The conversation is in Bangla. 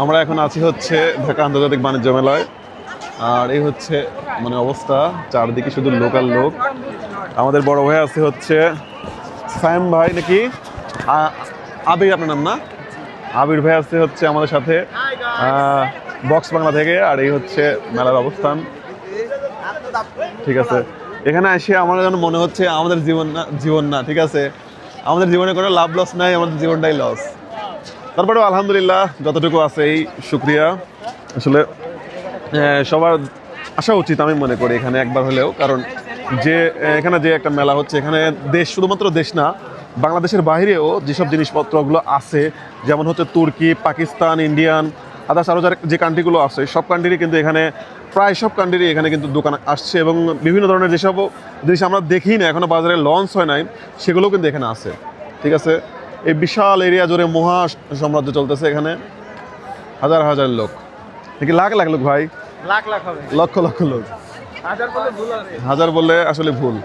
আমরা এখন আছি হচ্ছে ঢাকা আন্তর্জাতিক বাণিজ্য মেলায়। আর এই হচ্ছে মানে অবস্থা, চারদিকে শুধু লোকাল লোক। আমাদের বড় ভাই আছে হচ্ছে সাইম ভাই নাকি, আবির আপনার নাম না? আবির ভাই আছে হচ্ছে আমাদের সাথে বক্স বাংলা থেকে। আর এই হচ্ছে মেলার অবস্থান। ঠিক আছে, এখানে এসে আমার যেন মনে হচ্ছে আমাদের জীবন না, ঠিক আছে, আমাদের জীবনে কোনো লাভ লস নাই, আমাদের জীবনটাই লস। তারপরেও আলহামদুলিল্লাহ যতটুকু আছে এই শুক্রিয়া। আসলে সবার আসা উচিত আমি মনে করি এখানে একবার হলেও, কারণ যে এখানে যে একটা মেলা হচ্ছে, এখানে দেশ, শুধুমাত্র দেশ না, বাংলাদেশের বাইরেও যেসব জিনিসপত্রগুলো আছে, যেমন হচ্ছে তুর্কি, পাকিস্তান, ইন্ডিয়ান, আদার্স আরও যে কান্ট্রিগুলো আছে, সব কান্ট্রিরই কিন্তু এখানে, প্রায় সব কান্ট্রিরই এখানে কিন্তু দোকান আসছে। এবং বিভিন্ন ধরনের যেসব জিনিস আমরা দেখি না, এখনও বাজারে লঞ্চ হয় নাই, সেগুলোও কিন্তু এখানে আছে। ঠিক আছে, এই বিশাল এরিয়া জুড়ে মহা সাম্রাজ্য চলতেছে এখানে। হাজার হাজার লোক, নাকি লাখ লাখ লোক ভাই, লাখ লাখ হবে, লক্ষ লক্ষ লোক। হাজার বললে ভুল হবে। হাজার বললে আসলে ভুল।